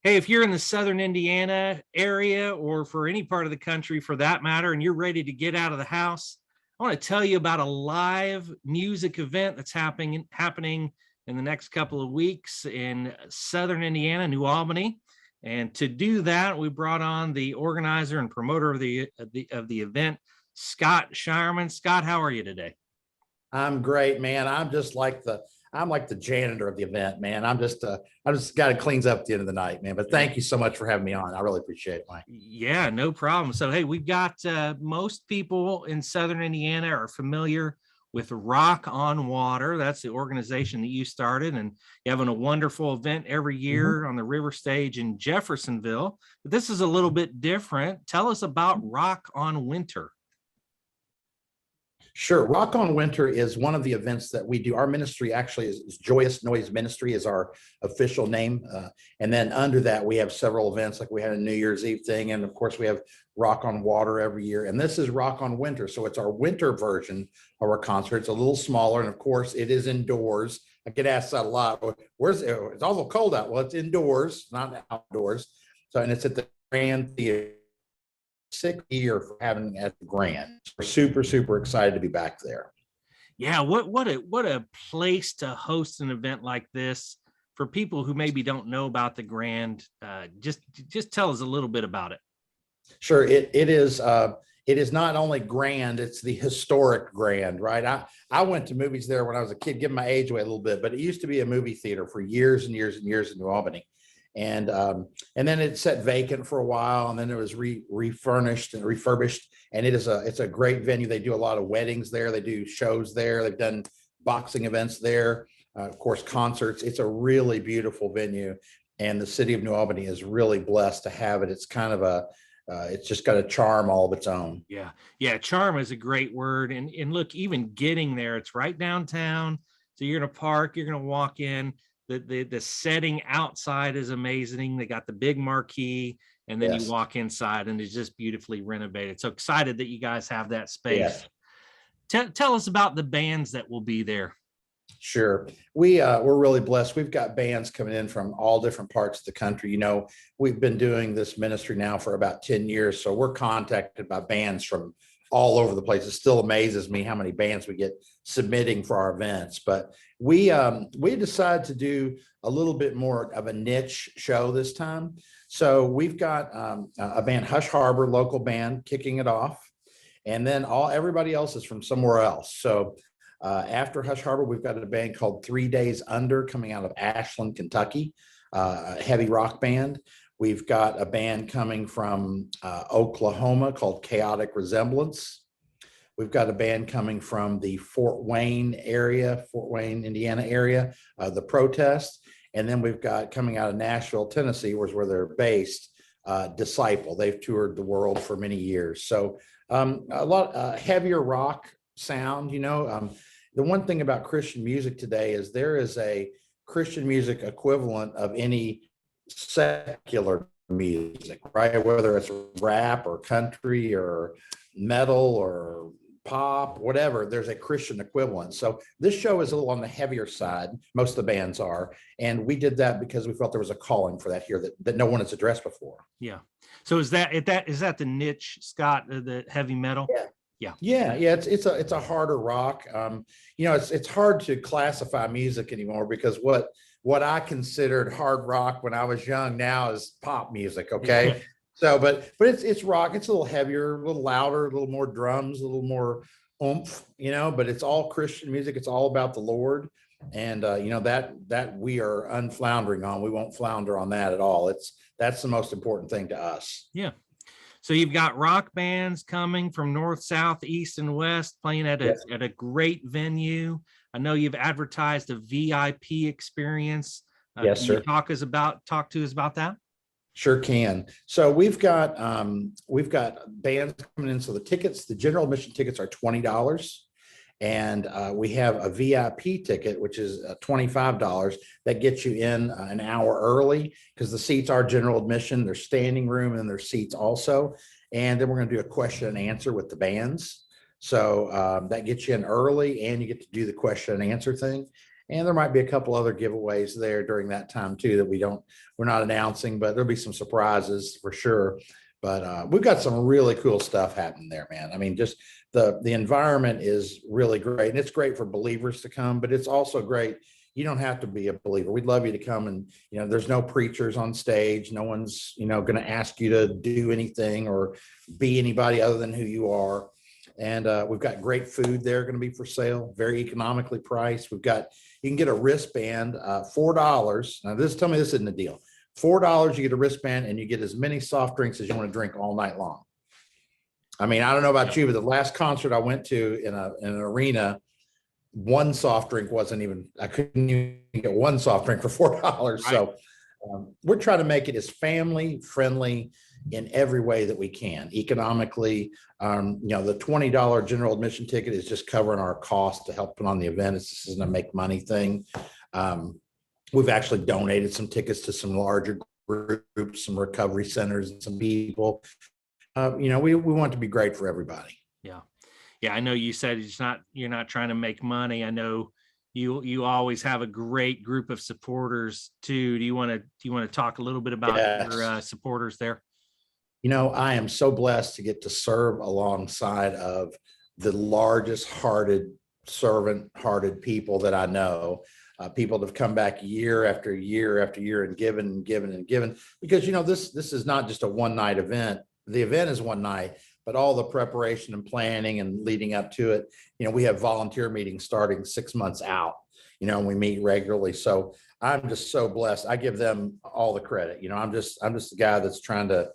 Hey, if you're in the Southern Indiana area or for any part of the country for that matter, and you're ready to get out of the house, I want to tell you about a live music event that's happening in the next couple of weeks in Southern Indiana, New Albany. And to do that, we brought on the organizer and promoter of the event, Scott Shireman. Scott, how are you today? I'm great, man. I'm like the janitor of the event, man. I'm just guy that cleans up at the end of the night, man. But thank you so much for having me on. I really appreciate it, Mike. Yeah, no problem. So, hey, we've got most people in Southern Indiana are familiar with Rock on Water. That's the organization that you started, and you're having a wonderful event every Mhm. year on the river stage in Jeffersonville. But this is a little bit different. Tell us about Rock on Winter. Sure. Rock on Winter is one of the events that we do. Our ministry actually is Joyous Noise Ministry is our official name. And then under that, we have several events, like we had a New Year's Eve thing. And of course, we have Rock on Water every year. And this is Rock on Winter. So it's our winter version of our concert. It's a little smaller. And of course, it is indoors. I get asked that a lot. Where's it? It's awful cold out. Well, it's indoors, not outdoors. So, and it's at the Grand Theater. Sixth year for having it at the Grand. We're super, super excited to be back there. Yeah, what a place to host an event like this for people who maybe don't know about the Grand. Just tell us a little bit about it. Sure, it is not only grand, it's the historic Grand, right? I went to movies there when I was a kid, giving my age away a little bit, but it used to be a movie theater for years and years and years in New Albany. And then it sat vacant for a while, and then it was refurnished and refurbished. And it's a great venue. They do a lot of weddings there. They do shows there. They've done boxing events there, of course, concerts. It's a really beautiful venue, and the city of New Albany is really blessed to have it. It's kind of it's just got a charm all of its own. Yeah. Yeah. Charm is a great word. And look, even getting there, it's right downtown. So you're gonna park, you're gonna walk in. The setting outside is amazing. They got the big marquee, and then you Yes. walk inside and it's just beautifully renovated. So excited that you guys have that space. Yes. Tell us about the bands that will be there. Sure. We're really blessed. We've got bands coming in from all different parts of the country. You know, we've been doing this ministry now for about 10 years. So we're contacted by bands from all over the place. It still amazes me how many bands we get submitting for our events. But we decided to do a little bit more of a niche show this time. So we've got a band, Hush Harbor, local band, kicking it off. And then everybody else is from somewhere else. So after Hush Harbor, we've got a band called 3 Days Under coming out of Ashland, Kentucky, a heavy rock band. We've got a band coming from Oklahoma called Chaotic Resemblance. We've got a band coming from the Fort Wayne area, Fort Wayne, Indiana area, the Protest. And then we've got coming out of Nashville, Tennessee, where they're based, Disciple. They've toured the world for many years. So a lot heavier rock sound, you know. The one thing about Christian music today is there is a Christian music equivalent of any secular music, right? Whether it's rap or country or metal or pop, whatever, there's a Christian equivalent. So this show is a little on the heavier side. Most of the bands are. And we did that because we felt there was a calling for that here that no one has addressed before. Yeah. So is that the niche, Scott, the heavy metal? Yeah. Yeah. Yeah. It's a harder rock. You know, it's hard to classify music anymore because what I considered hard rock when I was young now is pop music. Okay. So, but it's rock. It's a little heavier, a little louder, a little more drums, a little more oomph, you know, but it's all Christian music. It's all about the Lord. And you know, that we are unfloundering on. We won't flounder on that at all. That's the most important thing to us. Yeah. So you've got rock bands coming from north, south, east, and west, playing at Yes. a great venue. I know you've advertised a VIP experience. Yes, Can you sir. talk to us about that? Sure can. So we've got bands coming in. So the general admission tickets are $20. And we have a VIP ticket, which is $25 that gets you in an hour early because the seats are general admission. There's standing room and there's seats also. And then we're going to do a question and answer with the bands. So that gets you in early and you get to do the question and answer thing. And there might be a couple other giveaways there during that time too that we're not announcing, but there'll be some surprises for sure. But we've got some really cool stuff happening there, man. I mean, just the environment is really great, and it's great for believers to come, but it's also great. You don't have to be a believer. We'd love you to come, and there's no preachers on stage. No one's going to ask you to do anything or be anybody other than who you are. And we've got great food there going to be for sale, very economically priced. You can get a wristband, $4. Now tell me this isn't a deal. $4, you get a wristband and you get as many soft drinks as you want to drink all night long. I mean, I don't know about you, but the last concert I went to in an arena, one soft drink I couldn't even get one soft drink for $4. Right. So we're trying to make it as family friendly in every way that we can. Economically, the $20 general admission ticket is just covering our cost to help put on the event. This isn't a make money thing. We've actually donated some tickets to some larger groups, some recovery centers, and some people. We want it to be great for everybody. Yeah. Yeah. I know you said you're not trying to make money. I know you always have a great group of supporters too. Do you want to talk a little bit about your supporters there? I am so blessed to get to serve alongside of the largest servant-hearted people that I know. People that have come back year after year after year and given and given and given, because this is not just a one-night event. The event is one night, but all the preparation and planning and leading up to it, we have volunteer meetings starting 6 months out, and we meet regularly. So I'm just so blessed. I give them all the credit. I'm just the guy that's trying to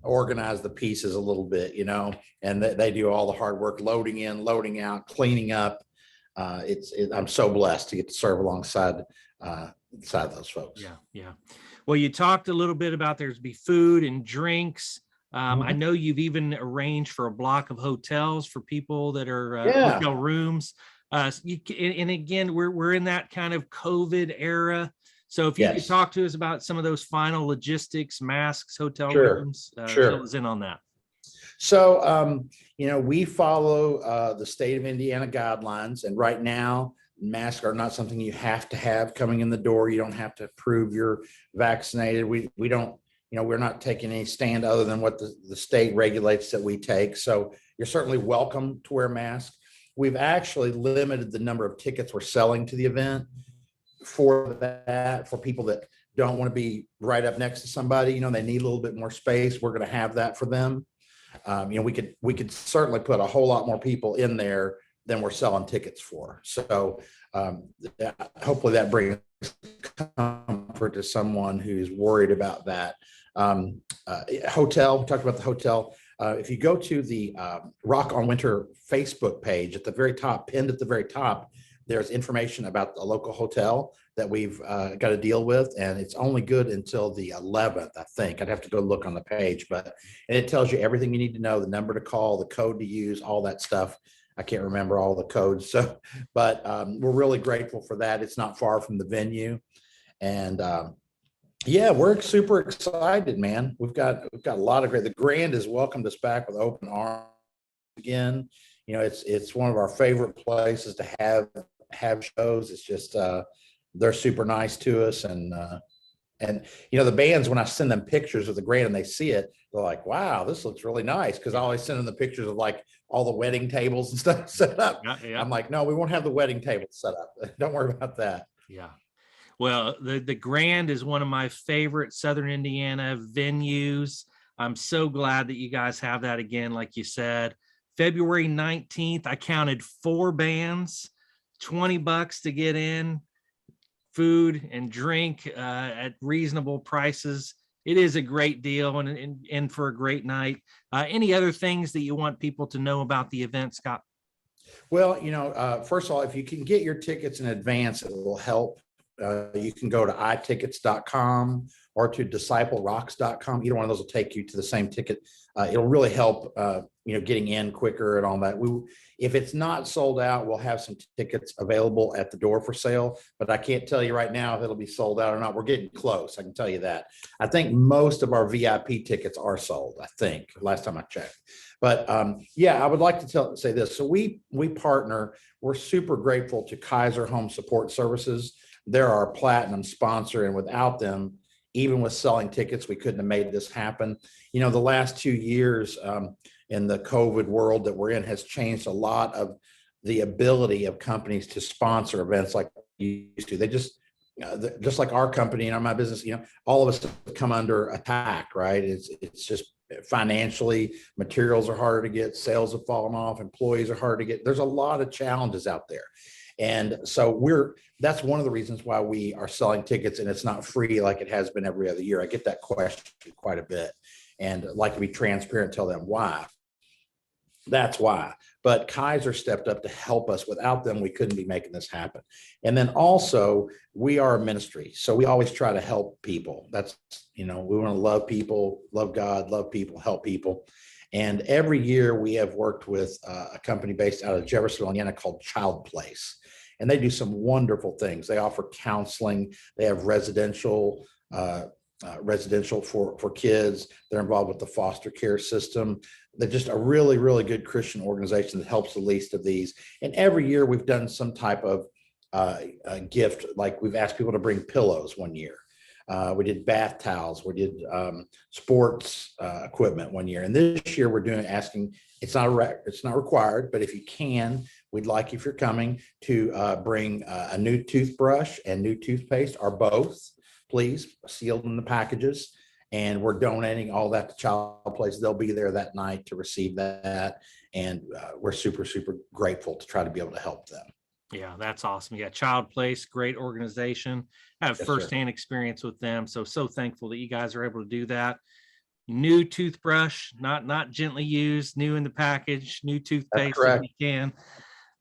organize the pieces a little bit, and they do all the hard work, loading in, loading out, cleaning up. I'm so blessed to get to serve alongside those folks. Yeah. Well, you talked a little bit about there's be food and drinks. I know you've even arranged for a block of hotels for people that are hotel rooms. And again, we're in that kind of COVID era. So if you could talk to us about some of those final logistics, masks, hotel rooms, fill us in on that. So, we follow the state of Indiana guidelines, and right now masks are not something you have to have coming in the door. You don't have to prove you're vaccinated. We don't, we're not taking any stand other than what the state regulates that we take. So you're certainly welcome to wear masks. We've actually limited the number of tickets we're selling to the event for people that don't want to be right up next to somebody. They need a little bit more space. We're going to have that for them. We could certainly put a whole lot more people in there than we're selling tickets for. So hopefully that brings comfort to someone who's worried about that. Hotel, we talked about the hotel. If you go to the Rock on Winter Facebook page, at the very top, pinned at the very top, there's information about the local hotel that we've got to deal with, and it's only good until the 11th, I think. I'd have to go look on the page, and it tells you everything you need to know, the number to call, the code to use, all that stuff. I can't remember all the codes, but we're really grateful for that. It's not far from the venue, and we're super excited, man. We've got a lot of great. The Grand has welcomed us back with open arms again. It's one of our favorite places to have shows. It's just they're super nice to us, and the bands, when I send them pictures of the Grand and they see it, they're like, wow, this looks really nice, because I always send them the pictures of like all the wedding tables and stuff set up. I'm like, no, we won't have the wedding table set up. Don't worry about that. Yeah. Well, the Grand is one of my favorite Southern Indiana venues. I'm so glad that you guys have that again. Like you said, February 19th, I counted 4 bands, $20 to get in, food and drink at reasonable prices. It is a great deal and for a great night. Any other things that you want people to know about the event, Scott? Well, first of all, if you can get your tickets in advance, it will help you can go to itickets.com or to disciplerocks.com. Either one of those will take you to the same ticket. It'll really help, getting in quicker and all that. If it's not sold out, we'll have some tickets available at the door for sale, but I can't tell you right now if it'll be sold out or not. We're getting close. I can tell you that. I think most of our VIP tickets are sold, I think, last time I checked. But I would like to say this. So we partner, we're super grateful to Kaiser Home Support Services. They're our platinum sponsor, and without them, even with selling tickets, we couldn't have made this happen. The last 2 years in the COVID world that we're in has changed a lot of the ability of companies to sponsor events like they used to. They just like our company and my business, all of us have come under attack, right? It's just financially, materials are harder to get, sales have fallen off, employees are hard to get. There's a lot of challenges out there. And so that's one of the reasons why we are selling tickets, and it's not free like it has been every other year. I get that question quite a bit, and I'd like to be transparent, tell them why. That's why. But Kaiser stepped up to help us. Without them, we couldn't be making this happen. And then also, we are a ministry, so we always try to help people. That's, we want to love people, love God, love people, help people. And every year we have worked with a company based out of Jeffersonville, Indiana called Child Place. And they do some wonderful things. They offer counseling. They have residential for kids. They're involved with the foster care system. They're just a really, really good Christian organization that helps the least of these. And every year we've done some type of gift, like we've asked people to bring pillows one year. We did bath towels. We did sports equipment one year. And this year we're asking, it's not required, but if you can, we'd like, if you're coming, to bring a new toothbrush and new toothpaste, or both, please, sealed in the packages. And we're donating all that to Child Place. They'll be there that night to receive that. And we're super, super grateful to try to be able to help them. Yeah, that's awesome. Yeah, Child Place, great organization. I have firsthand experience with them. So thankful that you guys are able to do that. New toothbrush, not gently used, new in the package, new toothpaste if you can.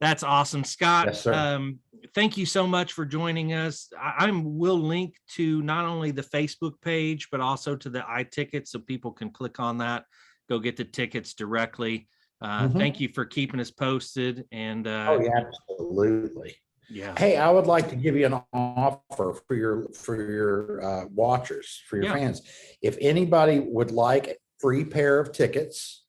That's awesome. Scott, yes, sir. Thank you so much for joining us. I will link to not only the Facebook page, but also to the iTickets, so people can click on that, go get the tickets directly. Thank you for keeping us posted. And oh, yeah, absolutely. Yeah. Hey, I would like to give you an offer for your watchers, for your fans. If anybody would like a free pair of tickets,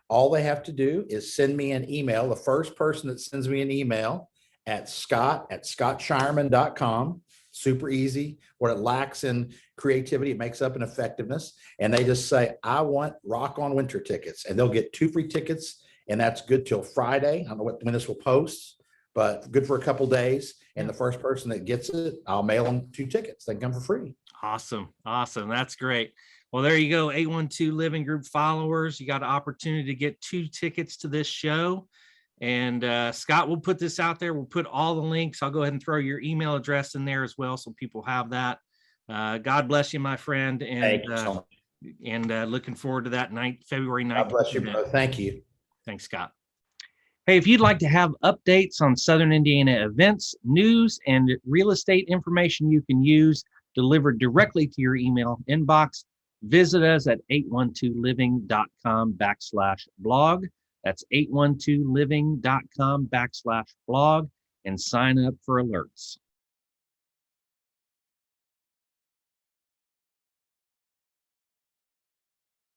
all they have to do is send me an email. The first person that sends me an email at scott@scottshireman.com. Super easy. What it lacks in creativity, it makes up in effectiveness. And they just say, I want Rock on Winter tickets, and they'll get 2 free tickets. And that's good till Friday. I don't know when this will post, but good for a couple days. And the first person that gets it, I'll mail them 2 tickets. They can come for free. Awesome. That's great. Well, there you go. 812 Living Group followers. You got an opportunity to get 2 tickets to this show. And Scott, we'll put this out there. We'll put all the links. I'll go ahead and throw your email address in there as well, so people have that. God bless you, my friend. And looking forward to that February 9th. God bless you, bro. Thank you. Thanks, Scott. Hey, if you'd like to have updates on Southern Indiana events, news, and real estate information you can use delivered directly to your email inbox, visit us at 812living.com/blog. That's 812living.com/blog, and sign up for alerts.